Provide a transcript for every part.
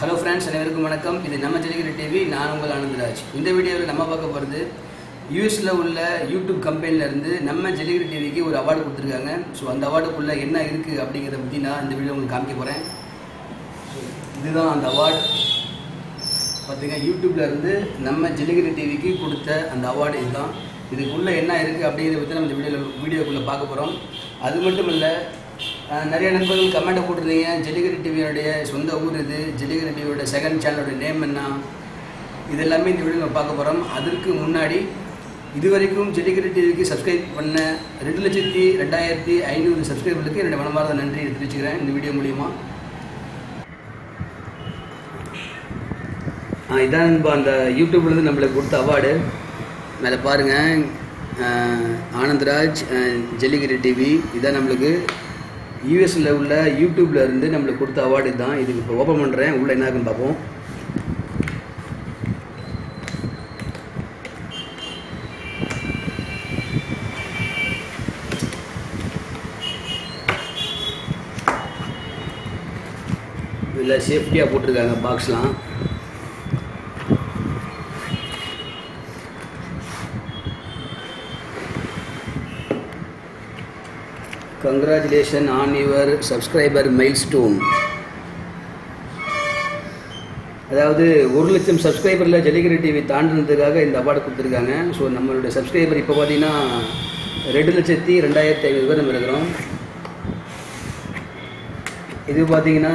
Hello friends, அனைவருக்கும் வணக்கம். இது நம்ம ஜல்லிக்கட்டு டிவி. நான் உங்கள் ஆனந்தராஜ். இந்த வீடியோவில் நம்ம பார்க்க போகிறது யூஎஸில் உள்ள யூடியூப் கம்பெனிலேருந்து நம்ம ஜல்லிக்கட்டு டிவிக்கு ஒரு அவார்டு கொடுத்துருக்காங்க. ஸோ அந்த அவார்டுக்குள்ளே என்ன இருக்குது அப்படிங்கிறத பற்றி நான் இந்த வீடியோ உங்களுக்கு காமிக்க போகிறேன். இதுதான் அந்த அவார்டு. பார்த்திங்க, யூடியூப்லேருந்து நம்ம ஜல்லிக்கட்டு டிவிக்கு கொடுத்த அந்த அவார்டு இதுதான். இதுக்குள்ளே என்ன இருக்குது அப்படிங்கிறத பற்றி நம்ம இந்த வீடியோக்குள்ளே பார்க்க போகிறோம். அது மட்டும் இல்லை, நிறைய நண்பர்கள் கமெண்ட்டை போட்டிருந்தீங்க, ஜல்லிக்கட்டு டிவியோடைய சொந்த ஊர் இது, ஜல்லிக்கட்டு டிவியோட செகண்ட் சேனலோட நேம் என்ன, இது எல்லாமே இந்த வீடியோ பார்க்க போகிறோம். அதற்கு முன்னாடி இதுவரைக்கும் ஜல்லிக்கட்டு டிவிக்கு சப்ஸ்கிரைப் பண்ண 2,02,500 சப்ஸ்கிரைபர்களுக்கு என்னுடைய மனமார்ந்த நன்றி தெரிவிச்சுக்கிறேன் இந்த வீடியோ மூலிமா. இதான் அந்த யூடியூப்லேருந்து நம்மளுக்கு கொடுத்த அவார்டு. மேலே பாருங்கள், ஆனந்தராஜ் ஜல்லிக்கட்டு டிவி. இதான் நம்மளுக்கு யூஎஸில் உள்ள யூடியூப்பில் இருந்து நம்மளுக்கு கொடுத்த அவார்டு தான். இதுக்கு இப்போ ஓப்பன் பண்ணுறேன், உள்ளே என்ன இருக்குன்னு பார்ப்போம். இதில் சேஃப்டியாக போட்டிருக்காங்க பாக்ஸ்லாம். Congratulations on your subscriber milestone. அதாவது 1,00,000 சப்ஸ்கிரைபரில் ஜல்லிக்கட்டு டிவி தாண்டினதுக்காக இந்த அவார்டு கொடுத்துருக்காங்க. ஸோ நம்மளுடைய சப்ஸ்கிரைபர் இப்போ பார்த்தீங்கன்னா 2,02,500 பேர் நம்ம இருக்கிறோம். இது பார்த்தீங்கன்னா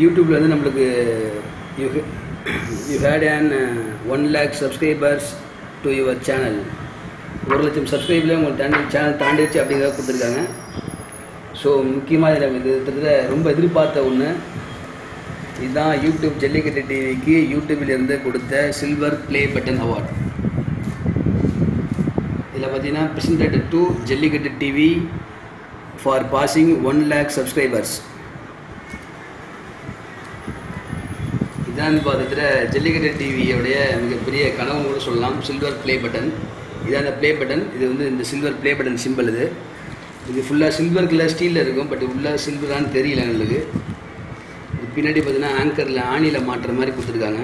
யூடியூப்பில் வந்து நம்மளுக்கு you had an 1 lakh subscribers to your channel. 1,00,000 சப்ஸ்கிரைபில் உங்கள் சேனல் தாண்டிடுச்சு அப்படிங்கிறத கொடுத்துருக்காங்க. ஸோ முக்கியமாக இதில் ரொம்ப எதிர்பார்த்த ஒன்று இதுதான், யூடியூப் ஜல்லிக்கட்டு டிவிக்கு யூடியூப்பிலிருந்து கொடுத்த சில்வர் ப்ளே பட்டன் அவார்ட். இதில் பார்த்தீங்கன்னா presented to jallikattu TV for passing 1 lakh subscribers. இதான் பார்த்துட்டு ஜல்லிக்கட்டு டிவியோடைய மிகப்பெரிய கனவு கூட சொல்லலாம், சில்வர் ப்ளே பட்டன். இதான் அந்த ப்ளே பட்டன். இது வந்து இந்த சில்வர் ப்ளே பட்டன் சிம்பிள். இது ஃபுல்லாக சில்வர் கலர் ஸ்டீலில் இருக்கும், பட் உள்ளே சில்வரானு தெரியல எங்களுக்கு. பின்னாடி பார்த்தீங்கன்னா ஆங்கரில் ஆணியில் மாட்டுற மாதிரி கொடுத்துருக்காங்க.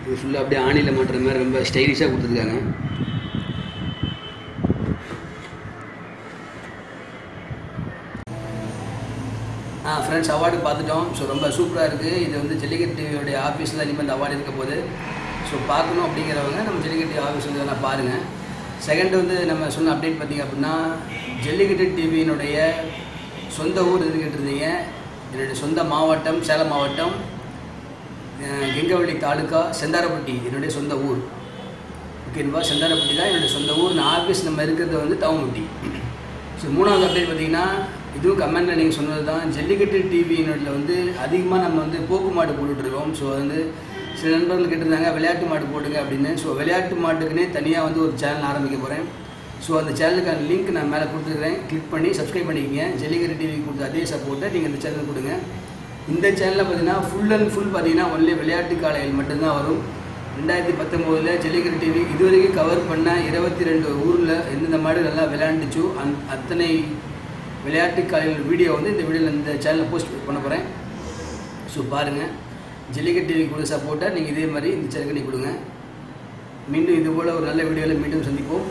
இது ஃபுல்லாக அப்படியே ஆணியில் மாட்டுற மாதிரி ரொம்ப ஸ்டைலிஷாக கொடுத்துருக்காங்க. ஃப்ரெண்ட்ஸ், அவார்டு பார்த்துட்டோம். ஸோ ரொம்ப சூப்பராக இருக்குது. இது வந்து ஜல்லிக்கட்டு டிவியோடைய ஆஃபீஸில் இனிமேல் இந்த அவார்டு இருக்க போது. ஸோ பார்க்கணும் அப்படிங்கிறவங்க நம்ம ஜல்லிக்கட்டு டிவி ஆஃபீஸ் வந்து நான் பாருங்கள். செகண்ட் வந்து நம்ம சொன்ன அப்டேட் பார்த்திங்க அப்படின்னா, ஜல்லிக்கட்டு டிவியினுடைய சொந்த ஊர் எதுன்னு கேட்டிருந்தீங்க. என்னுடைய சொந்த மாவட்டம் சேலம் மாவட்டம், கெங்கவள்ளி தாலுக்கா, செந்தாரப்பட்டி என்னுடைய சொந்த ஊர். ஓகேவா, செந்தாரப்பட்டி தான் என்னுடைய சொந்த ஊர். நான் ஆஃபீஸ் நம்ம இருக்கிறது வந்து தவம்பட்டி. ஸோ மூணாவது அப்டேட் பார்த்திங்கன்னா, இதுவும் கமெண்டில் நீங்கள் சொன்னது தான், ஜல்லிக்கட்டு டிவியினுடைய வந்து அதிகமாக நம்ம வந்து போக்கு மாடு போட்டுட்ருக்கோம். ஸோ வந்து சில நண்பர்கள் கேட்டிருந்தாங்க விளையாட்டு மாடு போடுங்க அப்படின்னு. ஸோ விளையாட்டு மாட்டுக்குன்னே தனியாக வந்து ஒரு சேனல் ஆரம்பிக்க போகிறேன். ஸோ அந்த சேனலுக்கான லிங்க் நான் மேலே கொடுத்துருக்கிறேன், கிளிக் பண்ணி சப்ஸ்கிரைப் பண்ணிக்கங்க. ஜல்லிக்கட்டு டிவி கொடுத்த அதே சப்போர்ட்டை நீங்கள் இந்த சேனல் கொடுங்க. இந்த சேனலில் பார்த்தீங்கன்னா ஃபுல் அண்ட் ஃபுல் பார்த்தீங்கன்னா ஒன்லி விளையாட்டு காளைகள் மட்டும்தான் வரும். 2019 ஜல்லிக்கட்டு டிவி இதுவரைக்கும் கவர் பண்ண 22 ஊரில் எந்தெந்த மாடு நல்லா விளையாண்டுச்சோ அத்தனை விளையாட்டு காலையில் வீடியோ வந்து இந்த வீடியோவில் இந்த சேனலில் போஸ்ட் பண்ண போகிறேன். ஸோ பாருங்கள், ஜல்லிக்கட்டு டிவி கொடுத்த சப்போர்ட்டை நீங்கள் இதே மாதிரி இந்த சேனலுக்கு கொடுங்க. மீண்டும் இதுபோல் ஒரு நல்ல வீடியோவில் மீண்டும் சந்திப்போம்.